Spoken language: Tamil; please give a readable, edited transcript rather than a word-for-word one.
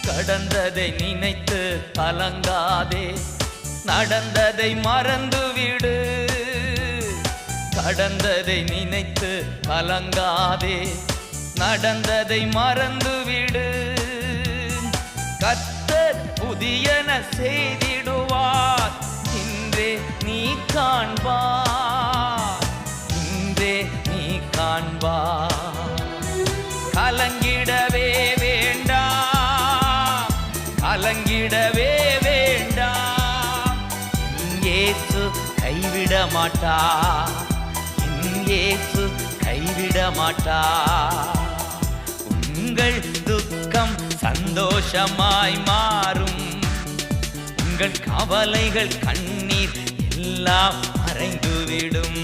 கடந்ததை நினைத்து கலங்காதே, நடந்ததை மறந்துவிடு. கடந்ததை நினைத்து கலங்காதே, நடந்ததை மறந்துவிடு. கர்த்தர் புதியன செய்திடுவார், இன்றே நீ காண்பார், இன்றே நீ காண்பார். கலங்கிடவே வேண்டாம், கலங்கிடவே வேண்டாம். இயேசு கைவிட மாட்டார், இயேசு கைவிட மாட்டார். உங்கள் துக்கம் சந்தோஷமாய் மாறும், உங்கள் கவலைகள் கண்ணீர் எல்லாம் மறைந்துவிடும்.